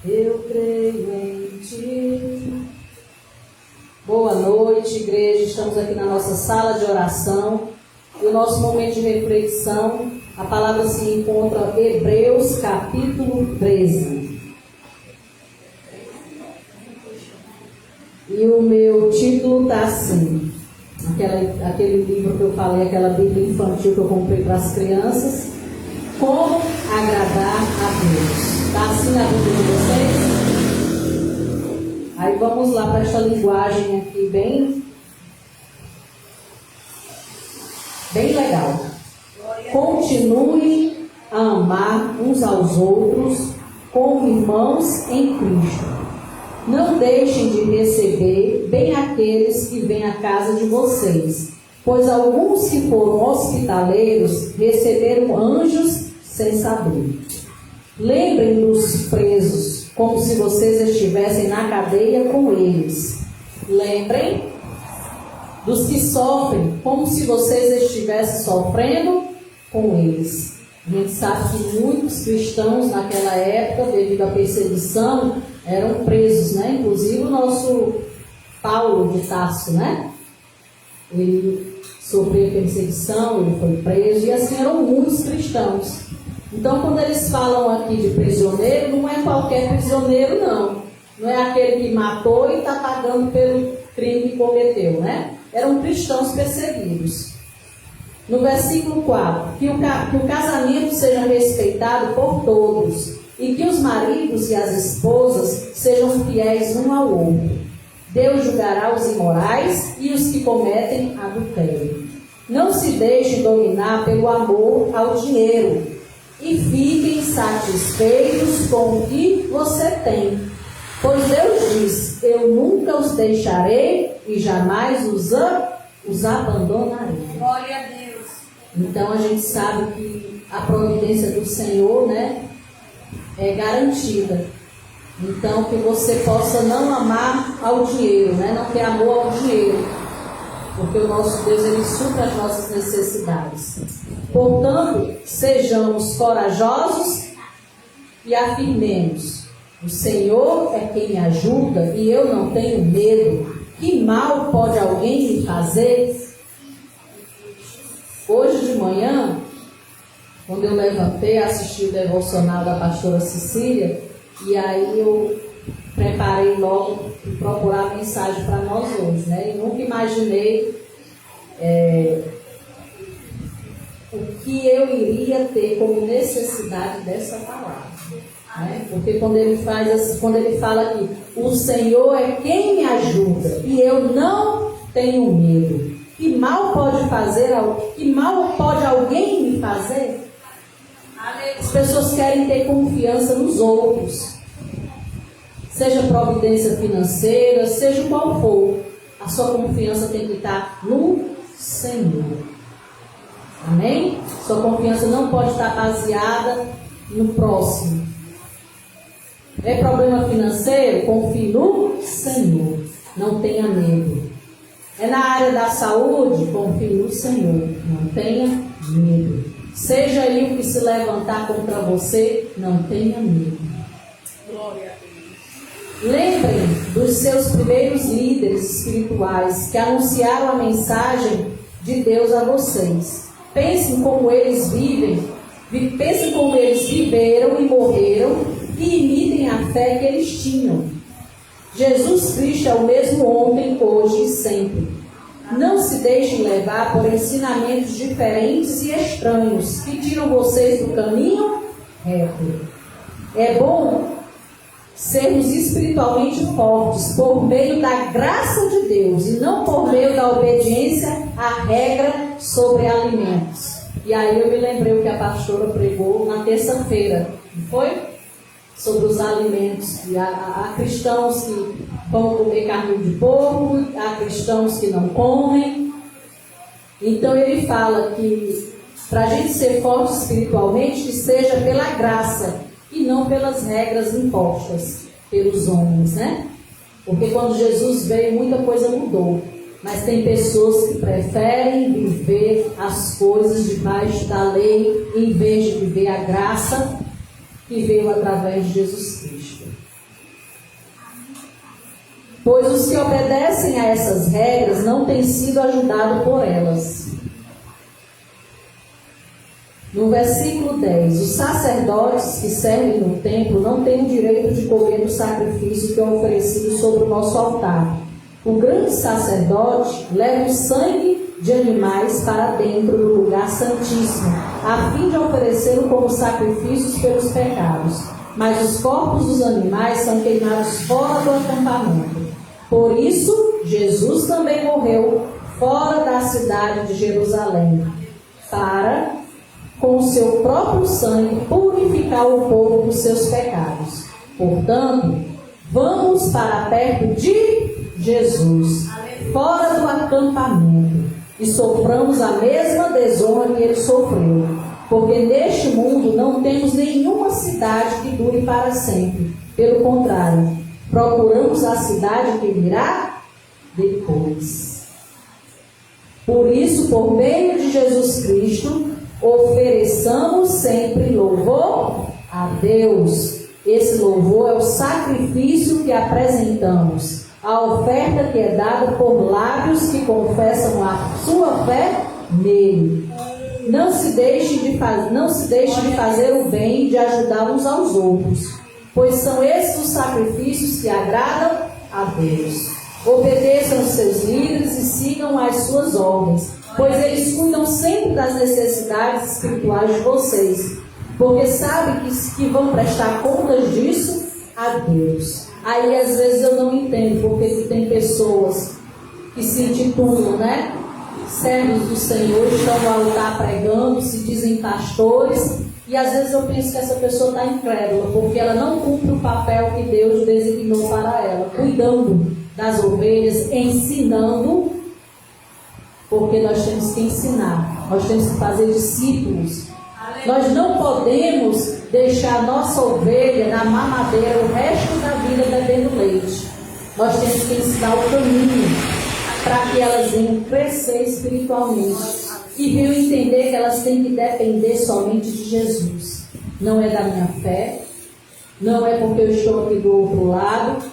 Eu creio em Ti. Boa noite, igreja. Estamos aqui na nossa sala de oração. E o nosso momento de reflexão, a palavra se encontra em Hebreus capítulo 13. E o meu título está assim, aquele livro que eu falei, aquela Bíblia infantil que eu comprei para as crianças, Como Agradar a Deus. Está assim na Bíblia de vocês? Aí vamos lá para esta linguagem aqui bem legal. Continue a amar uns aos outros como irmãos em Cristo. Não deixem de receber bem aqueles que vêm à casa de vocês, pois alguns que foram hospitaleiros receberam anjos sem saber. Lembrem dos presos, como se vocês estivessem na cadeia com eles. Lembrem dos que sofrem, como se vocês estivessem sofrendo com eles. A gente sabe que muitos cristãos naquela época, devido à perseguição, eram presos, né? Inclusive o nosso Paulo de Tarso, né? Ele sofreu perseguição, ele foi preso, e assim eram muitos cristãos. Então, quando eles falam aqui de prisioneiro, não é qualquer prisioneiro, não. Não é aquele que matou e está pagando pelo crime que cometeu, né? Eram cristãos perseguidos. No versículo 4, que o casamento seja respeitado por todos e que os maridos e as esposas sejam fiéis um ao outro. Deus julgará os imorais e os que cometem adultério. Não se deixe dominar pelo amor ao dinheiro e fiquem satisfeitos com o que você tem. Pois Deus diz, eu nunca os deixarei e jamais os abandonarei. Glória a Deus. Então a gente sabe que a providência do Senhor, né, é garantida. Então que você possa não amar ao dinheiro, né, não ter amor ao dinheiro, porque o nosso Deus, ele supra as nossas necessidades. Portanto, sejamos corajosos e afirmemos: o Senhor é quem me ajuda e eu não tenho medo. Que mal pode alguém me fazer? Hoje de manhã, quando eu levantei, assisti o devocional da pastora Cecília, e aí eu preparei logo para procurar a mensagem para nós hoje, né? E nunca imaginei o que eu iria ter como necessidade dessa palavra, né? Porque quando ele fala aqui, o Senhor é quem me ajuda e eu não tenho medo. Que mal pode alguém me fazer? As pessoas querem ter confiança nos outros, seja providência financeira, seja qual for, a sua confiança tem que estar no Senhor. Amém? Sua confiança não pode estar baseada no próximo. É problema financeiro? Confie no Senhor, não tenha medo. É na área da saúde? Confie no Senhor, não tenha medo. Seja aí o que se levantar contra você, não tenha medo. Glória a Deus. Lembrem dos seus primeiros líderes espirituais que anunciaram a mensagem de Deus a vocês. Pensem como eles viveram e morreram e imitem a fé que eles tinham. Jesus Cristo é o mesmo ontem, hoje e sempre. Não se deixem levar por ensinamentos diferentes e estranhos que tiram vocês do caminho reto. É bom sermos espiritualmente fortes por meio da graça de Deus e não por meio da obediência à regra sobre alimentos. E aí eu me lembrei o que a pastora pregou na terça-feira, não foi? Sobre os alimentos. E há cristãos que vão comer carne de porco, há cristãos que não comem. Então ele fala que para a gente ser forte espiritualmente, que seja pela graça e não pelas regras impostas pelos homens, né? Porque quando Jesus veio, muita coisa mudou. Mas tem pessoas que preferem viver as coisas debaixo da lei, em vez de viver a graça que veio através de Jesus Cristo. pois os que obedecem a essas regras não têm sido ajudados por elas. No versículo 10, os sacerdotes que servem no templo não têm o direito de comer do sacrifício que é oferecido sobre o nosso altar. O grande sacerdote leva o sangue de animais para dentro do lugar santíssimo, a fim de oferecê-lo como sacrifícios pelos pecados. Mas os corpos dos animais são queimados fora do acampamento. Por isso, Jesus também morreu fora da cidade de Jerusalém, para, com o seu próprio sangue, purificar o povo dos seus pecados. Portanto, vamos para perto de Jesus, fora do acampamento, e soframos a mesma desonra que ele sofreu, porque neste mundo não temos nenhuma cidade que dure para sempre. Pelo contrário, procuramos a cidade que virá depois. Por isso, por meio de Jesus Cristo, ofereçamos sempre louvor a Deus. Esse louvor é o sacrifício que apresentamos, a oferta que é dada por lábios que confessam a sua fé nele. Não se deixe de fazer o bem e de ajudar uns aos outros, pois são esses os sacrifícios que agradam a Deus. Obedeçam os seus líderes e sigam as suas ordens, pois eles cuidam sempre das necessidades espirituais de vocês, porque sabem que vão prestar contas disso a Deus. Aí às vezes eu não entendo, porque tem pessoas que se intitulam, né, servos do Senhor, estão no altar pregando, se dizem pastores, e às vezes eu penso que essa pessoa está incrédula, porque ela não cumpre o papel que Deus designou para ela, cuidando das ovelhas, ensinando, porque nós temos que ensinar, nós temos que fazer discípulos. Nós não podemos deixar a nossa ovelha na mamadeira o resto da vida bebendo leite. Nós temos que ensinar o caminho para que elas venham crescer espiritualmente e venham entender que elas têm que depender somente de Jesus. Não é da minha fé, não é porque eu estou aqui do outro lado.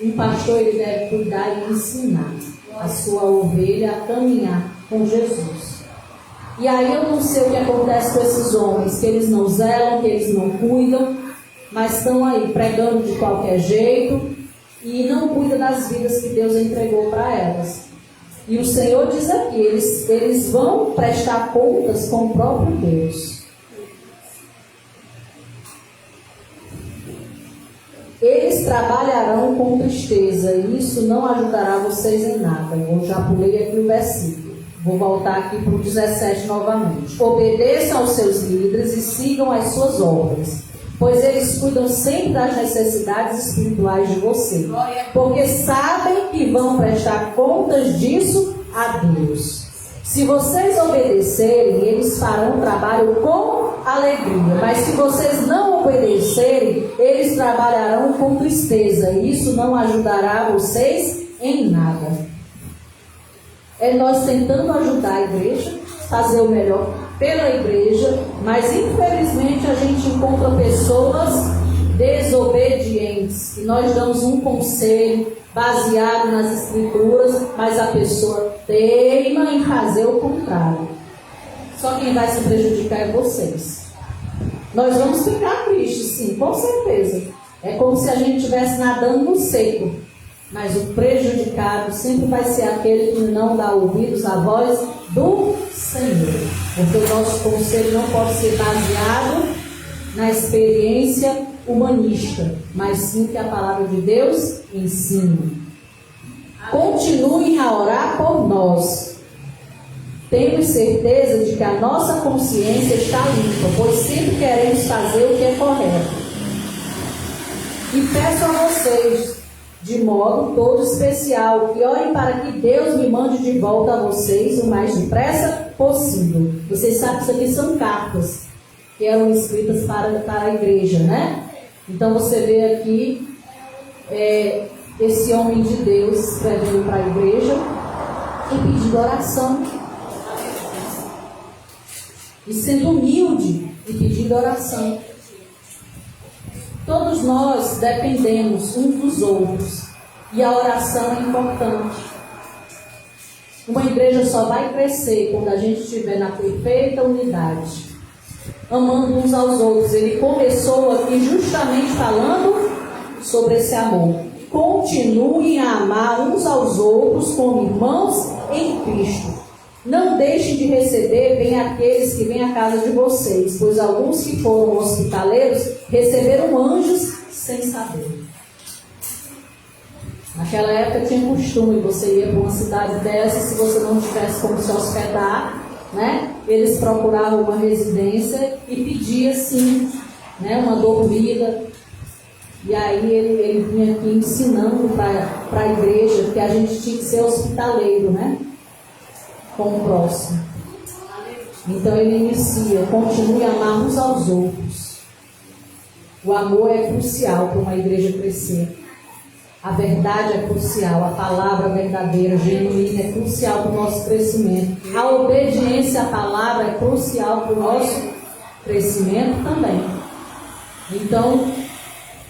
Um pastor, ele deve cuidar e ensinar a sua ovelha a caminhar com Jesus. E aí eu não sei o que acontece com esses homens, que eles não zelam, que eles não cuidam, mas estão aí pregando de qualquer jeito e não cuidam das vidas que Deus entregou para elas. E o Senhor diz aqui, eles vão prestar contas com o próprio Deus. Eles trabalharão com tristeza, e isso não ajudará vocês em nada. Eu já pulei aqui o versículo. Vou voltar aqui para o 17 novamente. Obedeçam aos seus líderes e sigam as suas ordens, pois eles cuidam sempre das necessidades espirituais de você, porque sabem que vão prestar contas disso a Deus. Se vocês obedecerem, eles farão o trabalho com alegria, mas se vocês não obedecerem, eles trabalharão com tristeza, e isso não ajudará vocês em nada. É nós tentando ajudar a igreja, fazer o melhor pela igreja, mas infelizmente a gente encontra pessoas desobedientes, e nós damos um conselho baseado nas escrituras, mas a pessoa teima em fazer o contrário. Só quem vai se prejudicar é vocês. Nós vamos ficar tristes, sim, com certeza. É como se a gente estivesse nadando no seco, mas o prejudicado sempre vai ser aquele que não dá ouvidos à voz do Senhor, porque o nosso conselho não pode ser baseado na experiência humanista, mas sim que a palavra de Deus ensina. Continuem a orar por nós. Temos certeza de que a nossa consciência está limpa, pois sempre queremos fazer o que é correto. E peço a vocês, de modo todo especial, que orem para que Deus me mande de volta a vocês o mais depressa possível. Vocês sabem que isso aqui são cartas que eram escritas para a igreja, né? Então você vê aqui esse homem de Deus escrevendo para a igreja e pedindo oração, e sendo humilde e pedindo oração. Todos nós dependemos uns dos outros. E a oração é importante. Uma igreja só vai crescer quando a gente estiver na perfeita unidade, amando uns aos outros. Ele começou aqui justamente falando sobre esse amor. Continuem a amar uns aos outros como irmãos em Cristo. Não deixem de receber bem aqueles que vêm à casa de vocês, pois alguns que foram hospitaleiros receberam anjos sem saber. Naquela época tinha costume, você ia para uma cidade dessa, se você não tivesse como se hospedar, né? Eles procuravam uma residência e pediam assim, né? Uma dormida. E aí ele vinha aqui ensinando para a igreja que a gente tinha que ser hospitaleiro, né? Com o próximo. Então ele inicia: continue a amar uns aos outros. O amor é crucial para uma igreja crescer. A verdade é crucial, a palavra verdadeira, genuína, é crucial para o nosso crescimento. A obediência à palavra é crucial para o nosso crescimento também. Então,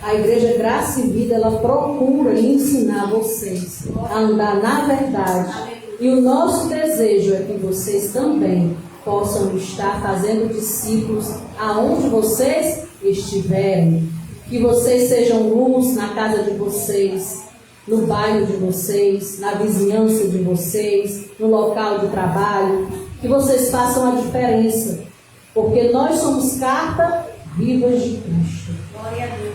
a Igreja Graça e Vida, ela procura ensinar vocês a andar na verdade. E o nosso desejo é que vocês também possam estar fazendo discípulos aonde vocês estiverem. Que vocês sejam luz na casa de vocês, no bairro de vocês, na vizinhança de vocês, no local de trabalho. Que vocês façam a diferença. Porque nós somos cartas vivas de Cristo. Glória a Deus.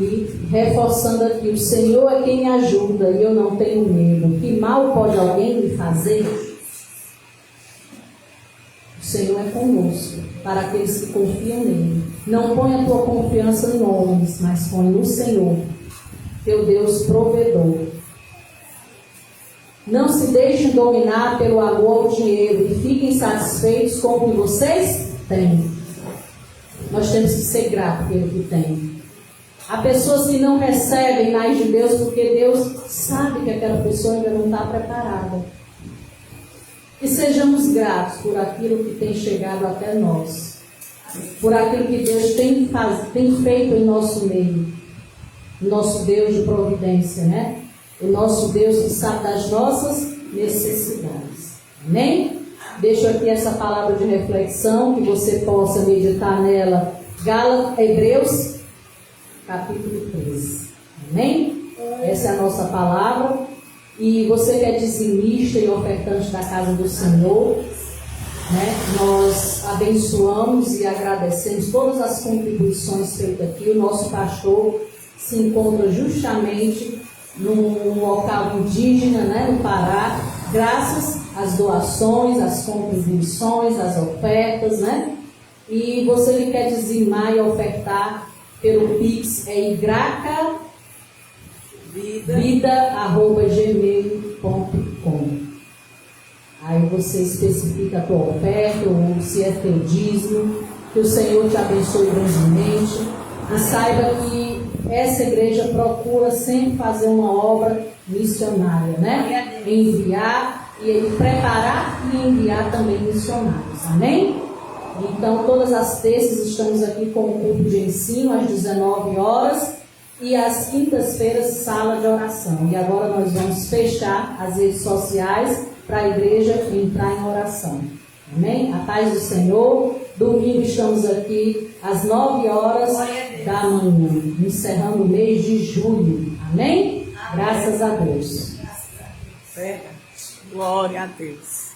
E reforçando aqui: o Senhor é quem me ajuda e eu não tenho medo. Que mal pode alguém me fazer? O Senhor é conosco, para aqueles que confiam nele. Não ponha a tua confiança em homens, mas põe no Senhor, teu Deus provedor. Não se deixem dominar pelo amor ao dinheiro e fiquem satisfeitos com o que vocês têm. Nós temos que ser gratos pelo que tem. Há pessoas que não recebem mais de Deus porque Deus sabe que aquela pessoa ainda não está preparada. E sejamos gratos por aquilo que tem chegado até nós, por aquilo que Deus tem feito em nosso meio. O nosso Deus de providência, né? O nosso Deus que sabe das nossas necessidades. Amém? Deixo aqui essa palavra de reflexão, que você possa meditar nela. Hebreus, capítulo 13. Amém? Essa é a nossa palavra. E você que é dizimista e ofertante da casa do Senhor, né? Nós abençoamos e agradecemos todas as contribuições feitas aqui. O nosso pastor se encontra justamente num local indígena, né, no Pará, graças às doações, às contribuições, às ofertas, né? E você que quer dizimar e ofertar pelo Pix, é igracavida@gmail.com. Aí você especifica a tua oferta, ou se é teu dízimo. Que o Senhor te abençoe grandemente. E saiba que essa igreja procura sempre fazer uma obra missionária, né? Enviar e preparar e enviar também missionários. Amém? Então, todas as terças estamos aqui com o culto de ensino às 19 horas. E às quintas-feiras, sala de oração. E agora nós vamos fechar as redes sociais para a igreja entrar em oração. Amém? A paz do Senhor. Domingo estamos aqui às 9 horas da manhã, encerrando o mês de julho. Amém? Graças a Deus. Glória a Deus.